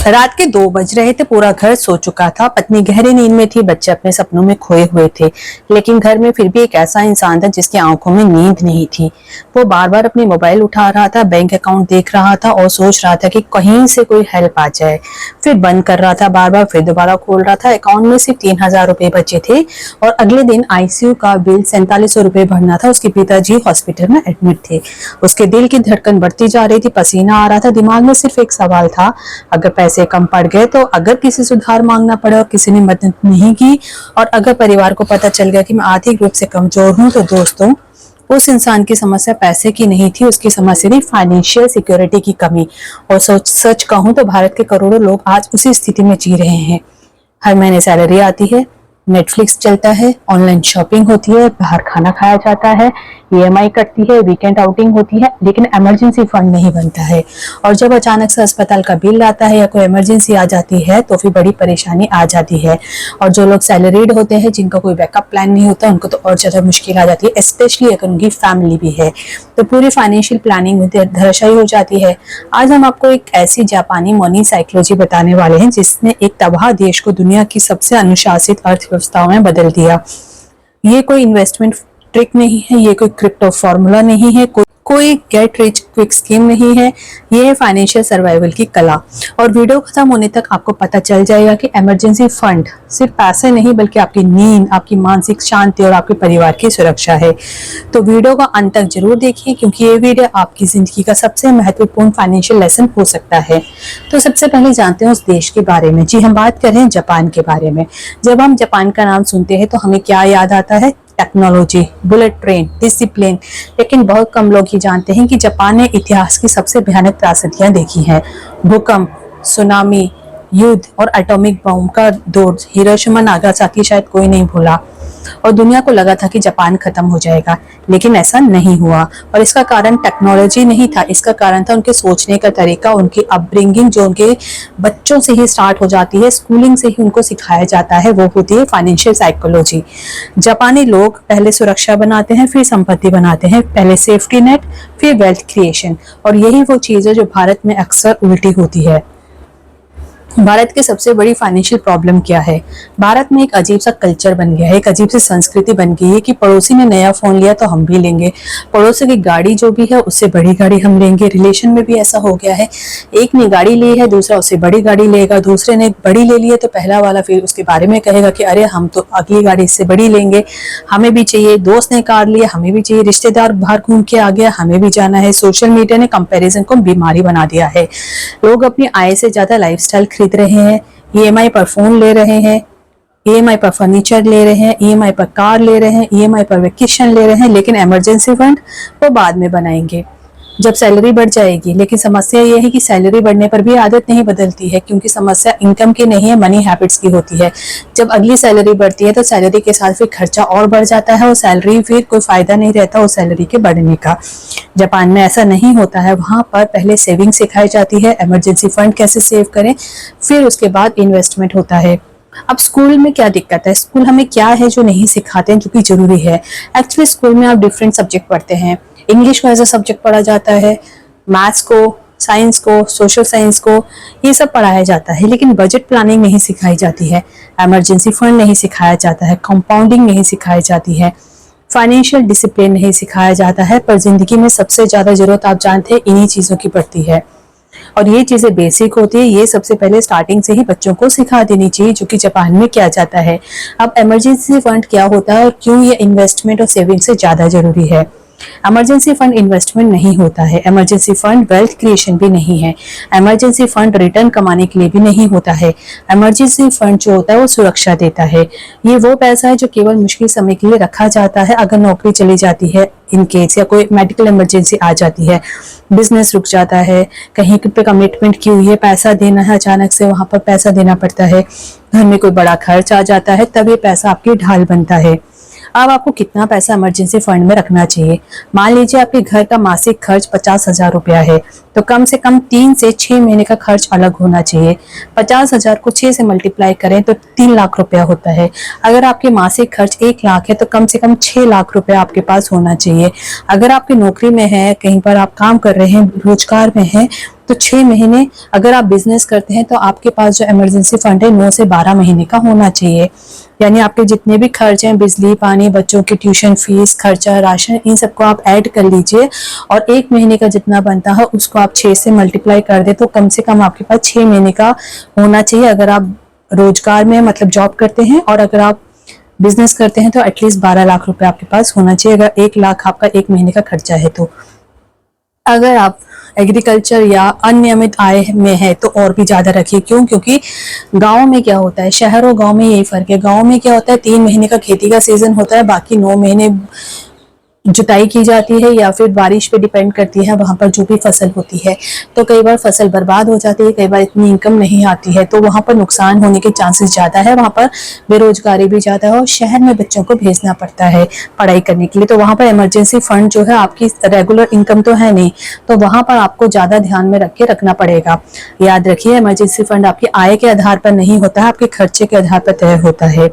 रात के 2 बज रहे थे। पूरा घर सो चुका था। पत्नी गहरी नींद में थी। बच्चे अपने सपनों में खोए हुए थे। लेकिन घर में फिर भी एक ऐसा इंसान था जिसकी आंखों में नींद नहीं थी। वो बार बार अपनी मोबाइल उठा रहा था, बैंक अकाउंट देख रहा था और सोच रहा था कि कहीं से कोई हेल्प आ जाए। फिर बंद कर रहा था बार बार, फिर दोबारा खोल रहा था। अकाउंट में सिर्फ 3,000 रुपए बचे थे और अगले दिन आईसीयू का बिल 4700 रुपए भरना था। उसके पिताजी हॉस्पिटल में एडमिट थे। उसके दिल की धड़कन बढ़ती जा रही थी, पसीना आ रहा था। दिमाग में सिर्फ एक सवाल था, अगर पैसे कम पड़ गए तो, अगर किसी से उधार मांगना पड़ा और किसी ने मदद नहीं की, और अगर परिवार को पता चल गया कि मैं आर्थिक रूप से कमजोर हूं, तो दोस्तों उस इंसान की समस्या पैसे की नहीं थी, उसकी समस्या थी फाइनेंशियल सिक्योरिटी की कमी। और सच कहूं तो भारत के करोड़ों लोग आज उसी स्थिति में जी रहे हैं। हर महीने सैलरी आती है, नेटफ्लिक्स चलता है, ऑनलाइन शॉपिंग होती है, बाहर खाना खाया जाता है, ईएमआई कटती है, वीकेंड आउटिंग होती है, लेकिन इमरजेंसी फंड नहीं बनता है। और जब अचानक से अस्पताल का बिल आता है या कोई इमरजेंसी आ जाती है तो फिर बड़ी परेशानी आ जाती है। और जो लोग सैलरीड होते हैं, जिनका कोई बैकअप प्लान नहीं होता, उनको तो और ज्यादा मुश्किल आ जाती है, स्पेशली अगर उनकी फैमिली भी है तो पूरी फाइनेंशियल प्लानिंग धराशायी हो जाती है। आज हम आपको एक ऐसी जापानी मनी साइकोलॉजी बताने वाले हैं जिसने एक तबाह देश को दुनिया की सबसे अनुशासित अर्थव्यवस्थाओं में बदल दिया। ये कोई इन्वेस्टमेंट ट्रिक नहीं है, ये कोई क्रिप्टो फॉर्मूला नहीं है, कोई गेट रिच क्विक स्कीम नहीं है, ये है फाइनेंशियल सर्वाइवल की कला। और वीडियो खत्म होने तक आपको पता चल जाएगा कि इमरजेंसी फंड सिर्फ पैसे नहीं बल्कि आपकी नींद, आपकी मानसिक शांति और आपके परिवार की सुरक्षा है। तो वीडियो का अंत तक जरूर देखिए, क्योंकि ये वीडियो आपकी जिंदगी का सबसे महत्वपूर्ण फाइनेंशियल लेसन हो सकता है। तो सबसे पहले जानते हैं उस देश के बारे में। जी, हम बात कर रहे हैं जापान के बारे में। जब हम जापान का नाम सुनते हैं तो हमें क्या याद आता है? Technology, bullet train, discipline. लेकिन बहुत कम लोग ही जानते हैं कि जापान ने इतिहास की सबसे भयानक त्रासदियां देखी हैं। भूकंप, सुनामी, युद्ध और एटॉमिक बम का दौर। हिरोशिमा नागासाकी शायद कोई नहीं भूला। और दुनिया को लगा था कि जापान खत्म हो जाएगा, लेकिन ऐसा नहीं हुआ। और इसका कारण टेक्नोलॉजी नहीं था, इसका कारण था उनके सोचने का तरीका, उनकी अपब्रिंगिंग, जो उनके बच्चों से ही स्टार्ट हो जाती है, स्कूलिंग से ही उनको सिखाया जाता है, वो होती है फाइनेंशियल साइकोलॉजी। जापानी लोग पहले सुरक्षा बनाते हैं, फिर संपत्ति बनाते हैं, पहले सेफ्टी नेट, फिर वेल्थ क्रिएशन। और यही वो चीज है जो भारत में अक्सर उल्टी होती है। भारत की सबसे बड़ी फाइनेंशियल प्रॉब्लम क्या है? भारत में एक अजीब सा कल्चर बन गया है, एक अजीब सी संस्कृति बन गई है कि पड़ोसी ने नया फोन लिया तो हम भी लेंगे, पड़ोसी की गाड़ी जो भी है उससे बड़ी गाड़ी हम लेंगे। रिलेशन में भी ऐसा हो गया है, एक ने गाड़ी ली है, दूसरा उससे बड़ी गाड़ी लेगा, दूसरे ने बड़ी ले ली है तो पहला वाला फिर उसके बारे में कहेगा कि अरे हम तो अगली गाड़ी इससे बड़ी लेंगे, हमें भी चाहिए। दोस्त ने कार लिया, हमें भी चाहिए। रिश्तेदार बाहर घूम के आ गया, हमें भी जाना है। सोशल मीडिया ने कंपैरिजन को बीमारी बना दिया है। लोग अपनी आय से ज्यादा लाइफस्टाइल खरीद रहे हैं, ईएमआई पर फोन ले रहे हैं, ईएमआई पर फर्नीचर ले रहे हैं, ईएमआई पर कार ले रहे हैं, ईएमआई पर वेकेशन ले रहे हैं, लेकिन इमरजेंसी फंड वो बाद में बनाएंगे जब सैलरी बढ़ जाएगी। लेकिन समस्या ये है कि सैलरी बढ़ने पर भी आदत नहीं बदलती है, क्योंकि समस्या इनकम की नहीं है, मनी हैबिट्स की होती है। जब अगली सैलरी बढ़ती है तो सैलरी के साथ फिर खर्चा और बढ़ जाता है और सैलरी फिर कोई फायदा नहीं रहता उस सैलरी के बढ़ने का। जापान में ऐसा नहीं होता है। वहां पर पहले सेविंग सिखाई जाती है, इमरजेंसी फंड कैसे सेव करें, फिर उसके बाद इन्वेस्टमेंट होता है। अब स्कूल में क्या दिक्कत है? स्कूल हमें क्या है जो नहीं सिखाते हैं, जो कि जरूरी है? एक्चुअली स्कूल में आप डिफरेंट सब्जेक्ट पढ़ते हैं। इंग्लिश को एज अ सब्जेक्ट पढ़ा जाता है, मैथ्स को, साइंस को, सोशल साइंस को, ये सब पढ़ाया जाता है, लेकिन बजट प्लानिंग नहीं सिखाई जाती है, इमरजेंसी फंड नहीं सिखाया जाता है, कंपाउंडिंग नहीं सिखाई जाती है, फाइनेंशियल डिसिप्लिन नहीं सिखाया जाता है। पर जिंदगी में सबसे ज्यादा जरूरत आप जानते हैं इन्हीं चीजों की पड़ती है, और ये चीजें बेसिक होती है। ये सबसे पहले स्टार्टिंग से ही बच्चों को सिखा देनी चाहिए, जो कि जापान में किया जाता है। अब इमरजेंसी फंड क्या होता है और क्यों ये इन्वेस्टमेंट और सेविंग से ज्यादा जरूरी है? इमरजेंसी फंड इन्वेस्टमेंट नहीं होता है, इमरजेंसी फंड वेल्थ क्रिएशन भी नहीं है, इमरजेंसी फंड रिटर्न कमाने के लिए भी नहीं होता है। इमरजेंसी फंड जो होता है वो सुरक्षा देता है। ये वो पैसा है जो केवल मुश्किल समय के लिए रखा जाता है। अगर नौकरी चली जाती है इन केस, या कोई मेडिकल इमरजेंसी आ जाती है, बिजनेस रुक जाता है, कहीं पे कमिटमेंट की हुई है, पैसा देना है, अचानक से वहां पर पैसा देना पड़ता है, घर में कोई बड़ा खर्च आ जाता है, तब ये पैसा आपकी ढाल बनता है। अब आपको कितना पैसा इमरजेंसी फंड में रखना चाहिए? मान लीजिए आपके घर का मासिक खर्च 50,000 रुपया है, तो कम से कम 3 से 6 महीने का खर्च अलग होना चाहिए। 50,000 को 6 से मल्टीप्लाई करें तो 3 लाख रुपया होता है। अगर आपके मासिक खर्च 1 लाख है तो कम से कम 6 लाख रुपया आपके पास होना चाहिए। अगर आपकी नौकरी में है, कहीं पर आप काम कर रहे हैं, रोजगार में है, तो 6 महीने अगर आप बिजनेस करते हैं तो आपके पास जो इमरजेंसी फंड है 9 से 12 महीने का होना चाहिए। यानी आपके जितने भी खर्च हैं, बिजली, पानी, बच्चों की ट्यूशन फीस, खर्चा, राशन, इन सबको आप ऐड कर लीजिए और 1 महीने का जितना बनता है उसको आप 6 से मल्टीप्लाई कर दे तो कम से कम आपके पास 6 महीने का होना चाहिए। अगर आप रोजगार में मतलब जॉब करते हैं और अगर आप बिजनेस करते हैं तो एटलीस्ट 12 लाख रुपए आपके पास होना चाहिए अगर 1 लाख आपका 1 महीने का खर्चा है तो। अगर आप एग्रीकल्चर या अनियमित आय में है तो और भी ज्यादा रखिए। क्यों? क्योंकि गांव में क्या होता है, शहर और गांव में यही फर्क है। गांव में क्या होता है 3 महीने का खेती का सीजन होता है, बाकी 9 महीने जुताई की जाती है या फिर बारिश पे डिपेंड करती है वहां पर जो भी फसल होती है। तो कई बार फसल बर्बाद हो जाती है, कई बार इतनी इनकम नहीं आती है तो वहां पर नुकसान होने के चांसेस ज्यादा है, वहां पर बेरोजगारी भी ज्यादा है और शहर में बच्चों को भेजना पड़ता है पढ़ाई करने के लिए। तो वहां पर इमरजेंसी फंड जो है, आपकी रेगुलर इनकम तो है नहीं, तो वहां पर आपको ज्यादा ध्यान में रख के रखना पड़ेगा। याद रखिए, इमरजेंसी फंड आपकी आय के आधार पर नहीं होता है, आपके खर्चे के आधार पर तय होता है।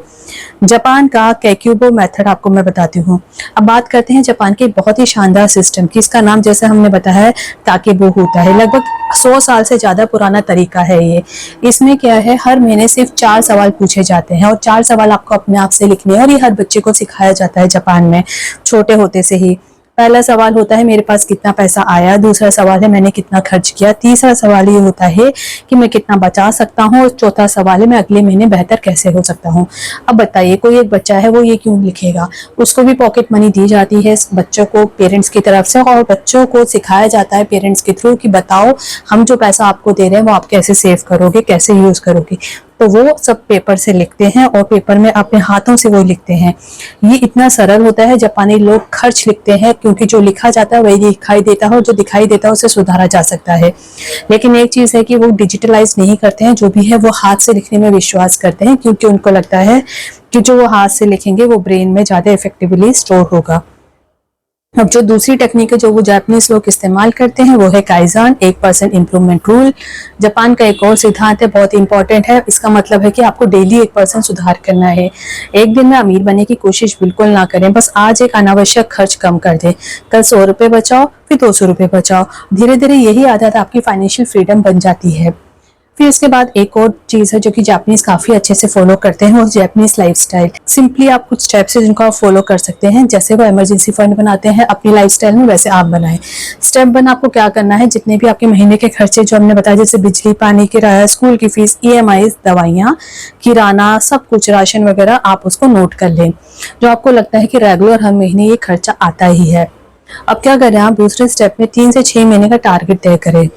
जापान का कैक्यूबो मेथड आपको मैं बताती हूँ। अब बात करते हैं जापान के बहुत ही शानदार सिस्टम की। इसका नाम जैसे हमने बताया है ताकेबो होता है। लगभग 100 साल से ज्यादा पुराना तरीका है ये। इसमें क्या है, हर महीने सिर्फ 4 सवाल पूछे जाते हैं और 4 सवाल आपको अपने आप से लिखने हैं और ये हर बच्चे को सिखाया जाता है जापान में छोटे होते से ही। पहला सवाल होता है मेरे पास कितना पैसा आया, दूसरा सवाल है मैंने कितना खर्च किया, तीसरा सवाल ये होता है कि मैं कितना बचा सकता हूँ और चौथा सवाल है मैं अगले महीने बेहतर कैसे हो सकता हूँ। अब बताइए, कोई एक बच्चा है वो ये क्यों लिखेगा? उसको भी पॉकेट मनी दी जाती है बच्चों को पेरेंट्स की तरफ से और बच्चों को सिखाया जाता है पेरेंट्स के थ्रू कि बताओ हम जो पैसा आपको दे रहे हैं वो आप कैसे सेव करोगे, कैसे यूज करोगे। तो वो सब पेपर से लिखते हैं और पेपर में अपने हाथों से वो लिखते हैं। ये इतना सरल होता है। जापानी लोग खर्च लिखते हैं क्योंकि जो लिखा जाता है वही दिखाई देता है और जो दिखाई देता है उसे सुधारा जा सकता है। लेकिन एक चीज है कि वो डिजिटलाइज नहीं करते हैं, जो भी है वो हाथ से लिखने में विश्वास करते हैं क्योंकि उनको लगता है कि जो वो हाथ से लिखेंगे वो ब्रेन में ज्यादा इफेक्टिवली स्टोर होगा। अब जो दूसरी टेक्निक है जो वो जापानीज लोग इस्तेमाल करते हैं वो है काइजान 1% इम्प्रूवमेंट रूल। जापान का एक और सिद्धांत है, बहुत इंपॉर्टेंट है। इसका मतलब है कि आपको डेली 1% सुधार करना है। एक दिन में अमीर बनने की कोशिश बिल्कुल ना करें, बस आज एक अनावश्यक खर्च कम कर दें। कल 100 रुपए बचाओ, फिर 200 रुपए बचाओ। धीरे धीरे यही आदत आपकी फाइनेंशियल फ्रीडम बन जाती है। फिर इसके बाद एक और चीज है जो कि जापानीज काफी अच्छे से फॉलो करते हैं, वो जापानीज लाइफस्टाइल। सिंपली आप कुछ स्टेप्स है जिनको आप फॉलो कर सकते हैं। जैसे वो इमरजेंसी फंड बनाते हैं अपनी लाइफस्टाइल में, वैसे आप बनाएं। स्टेप 1, आपको क्या करना है, जितने भी आपके महीने के खर्चे जो हमने बताया जैसे बिजली, पानी, किराया, स्कूल की फीस, EMI, दवाइयाँ, किराना, सब कुछ राशन वगैरह, आप उसको नोट कर लें। जो आपको लगता है कि रेगुलर हर महीने ये खर्चा आता ही है। अब क्या करें, आप दूसरे स्टेप में 3 से 6 महीने का टारगेट तय करें।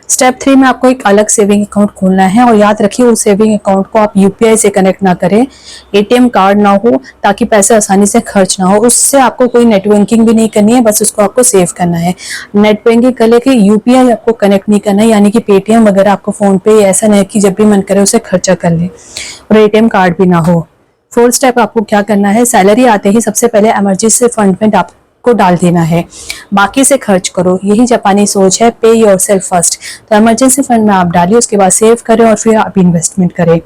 स्टेप 3 में आपको एक अलग सेविंग अकाउंट खोलना है और याद रखिए उस सेविंग अकाउंट को आप UPI से कनेक्ट ना करें, ATM कार्ड ना हो, ताकि पैसे आसानी से खर्च ना हो। उससे आपको कोई नेट बैंकिंग भी नहीं करनी है, बस उसको आपको सेव करना है। नेट बैंकिंग कर लेके UPI आपको कनेक्ट नहीं करना है, यानी कि पेटीएम वगैरह आपको फोन पे, ऐसा नहीं कि जब भी मन करे उसे खर्चा कर ले, और ATM कार्ड भी ना हो। 4th स्टेप आपको क्या करना है, सैलरी आते ही सबसे पहले इमरजेंसी फंड में को डाल देना है, बाकी से खर्च करो। यही जापानी सोच है, पे योरसेल्फ फर्स्ट। तो इमरजेंसी फंड में आप डालिए, उसके बाद सेव करें और फिर आप इन्वेस्टमेंट करें।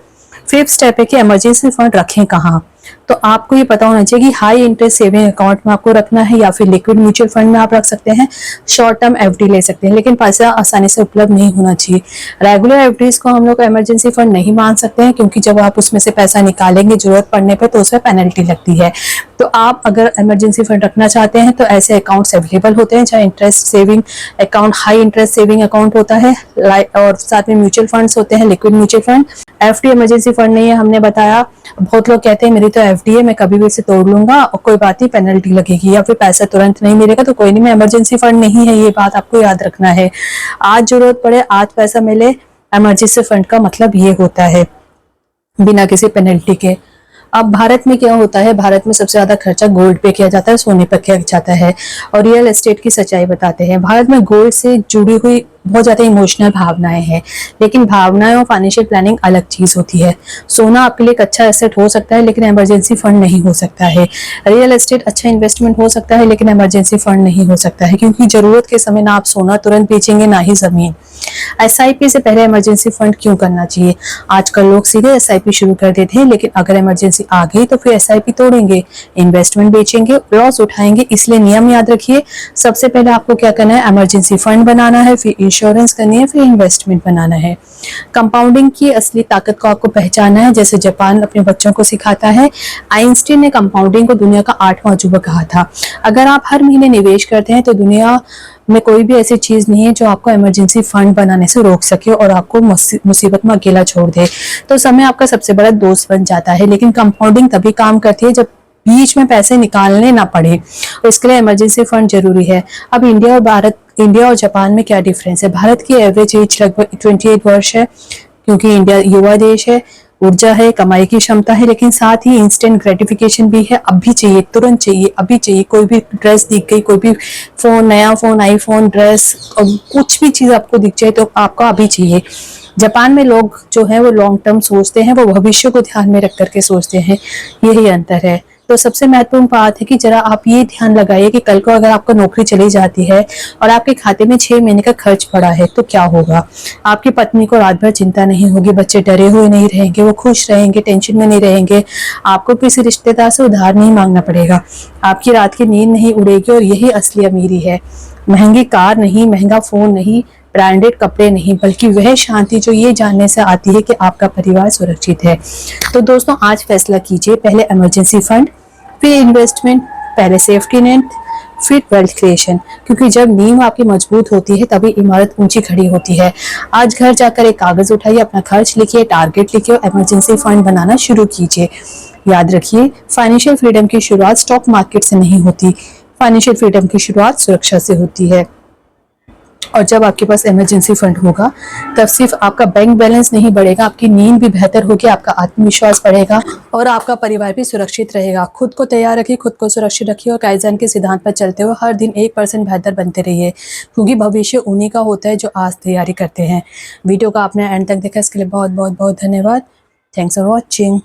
5th स्टेप है कि इमरजेंसी फंड रखें कहाँ। तो आपको ये पता होना चाहिए कि हाई इंटरेस्ट सेविंग अकाउंट में आपको रखना है या फिर लिक्विड म्यूचुअल फंड में आप रख सकते हैं, शॉर्ट टर्म FD ले सकते हैं, लेकिन पैसा आसानी से उपलब्ध नहीं होना चाहिए। रेगुलर FDs को हम लोग इमरजेंसी फंड नहीं मान सकते हैं क्योंकि जब आप उसमें से पैसा निकालेंगे जरूरत पड़ने पर तो उसमें पेनल्टी लगती है। तो आप अगर इमरजेंसी फंड रखना चाहते हैं तो ऐसे अकाउंट्स अवेलेबल होते हैं, चाहे interest saving account, high interest saving account होता है और साथ में म्यूचुअल फंड्स होते हैं, liquid mutual fund. FD emergency fund नहीं है, हमने बताया। बहुत लोग कहते हैं मेरी तो FD है, मैं कभी भी इसे तोड़ लूंगा और कोई बात नहीं, पेनल्टी लगेगी या फिर पैसा तुरंत नहीं मिलेगा, तो कोई नहीं, मैं इमरजेंसी फंड नहीं है, ये बात आपको याद रखना है। आज जरूरत पड़े आज पैसा मिले, इमरजेंसी फंड का मतलब ये होता है, बिना किसी पेनल्टी के। अब भारत में क्या होता है, भारत में सबसे ज्यादा खर्चा गोल्ड पे किया जाता है, सोने पर किया जाता है। और रियल एस्टेट की सच्चाई बताते हैं, भारत में गोल्ड से जुड़ी हुई बहुत ज्यादा इमोशनल भावनाएं हैं, लेकिन भावनाएं और फाइनेंशियल प्लानिंग अलग चीज होती है। सोना आपके लिए एक अच्छा एसेट हो सकता है लेकिन इमरजेंसी फंड नहीं हो सकता है। रियल एस्टेट अच्छा इन्वेस्टमेंट हो सकता है लेकिन इमरजेंसी फंड नहीं हो सकता है, क्योंकि जरूरत के समय ना आप सोना तुरंत बेचेंगे ना ही जमीन। SIP से पहले इमरजेंसी फंड क्यों करना चाहिए? आजकल लोग सीधे SIP शुरू कर देते हैं, लेकिन अगर इमरजेंसी इमरजेंसी आ गई तो फिर एसआईपी तोड़ेंगे, इन्वेस्टमेंट बेचेंगे, लॉस उठाएंगे। इसलिए नियम याद रखिए, सबसे पहले आपको क्या करना है, इमरजेंसी फंड बनाना है, फिर इंश्योरेंस करनी है, फिर इन्वेस्टमेंट बनाना है। कंपाउंडिंग की असली ताकत को आपको पहचानना है, जैसे जापान अपने बच्चों को सिखाता है। आइंस्टीन ने कंपाउंडिंग को दुनिया का 8वां अजूबा कहा था। अगर आप हर महीने निवेश करते हैं तो दुनिया में कोई भी ऐसी चीज नहीं है जो आपको इमरजेंसी फंड बनाने से रोक सके और आपको मुसीबत में अकेला छोड़ दे। तो समय आपका सबसे बड़ा दोस्त बन जाता है, लेकिन कंपाउंडिंग तभी काम करती है जब बीच में पैसे निकालने ना पड़े, और इसके लिए इमरजेंसी फंड जरूरी है। अब इंडिया और जापान में क्या डिफरेंस है? भारत की एवरेज एज लगभग 28 वर्ष है, क्योंकि इंडिया युवा देश है, ऊर्जा है, कमाई की क्षमता है, लेकिन साथ ही इंस्टेंट ग्रेटिफिकेशन भी है। अभी चाहिए, तुरंत चाहिए, अभी चाहिए। कोई भी ड्रेस दिख गई, कोई भी फोन, नया फोन, आईफोन, ड्रेस, कुछ भी चीज आपको दिख जाए तो आपको अभी चाहिए। जापान में लोग जो है वो लॉन्ग टर्म सोचते हैं, वो भविष्य को ध्यान में रख करके सोचते हैं, यही अंतर है। तो सबसे महत्वपूर्ण बात है कि जरा आप ये ध्यान लगाइए कि कल को अगर आपको नौकरी चली जाती है और आपके खाते में 6 महीने का खर्च पड़ा है तो क्या होगा? आपकी पत्नी को रात भर चिंता नहीं होगी, बच्चे डरे हुए नहीं रहेंगे, वो खुश रहेंगे, टेंशन में नहीं रहेंगे, आपको किसी रिश्तेदार से उधार नहीं मांगना पड़ेगा, आपकी रात की नींद नहीं उड़ेगी। और यही असली अमीरी है, महंगी कार नहीं, महंगा फोन नहीं, ब्रांडेड कपड़े नहीं, बल्कि वह शांति जो ये जानने से आती है कि आपका परिवार सुरक्षित है। तो दोस्तों, आज फैसला कीजिए, पहले इमरजेंसी फंड, फिर इन्वेस्टमेंट, पहले सेफ्टी नेट, फिर वेल्थ क्रिएशन, क्योंकि जब नींव आपकी मजबूत होती है तभी इमारत ऊंची खड़ी होती है। आज घर जाकर एक कागज उठाइए, अपना खर्च लिखिए, टारगेट लिखिए और इमरजेंसी फंड बनाना शुरू कीजिए। याद रखिए, फाइनेंशियल फ्रीडम की शुरुआत स्टॉक मार्केट से नहीं होती, फाइनेंशियल फ्रीडम की शुरुआत सुरक्षा से होती है। और जब आपके पास इमरजेंसी फंड होगा तब सिर्फ आपका बैंक बैलेंस नहीं बढ़ेगा, आपकी नींद भी बेहतर होगी, आपका आत्मविश्वास बढ़ेगा और आपका परिवार भी सुरक्षित रहेगा। खुद को तैयार रखिए, खुद को सुरक्षित रखिए और काइज़न के सिद्धांत पर चलते हुए हर दिन 1% बेहतर बनते रहिए, क्योंकि भविष्य उन्हीं का होता है जो आज तैयारी करते हैं। वीडियो का आपने एंड तक देखा, इसके लिए बहुत बहुत बहुत धन्यवाद। Thanks for watching.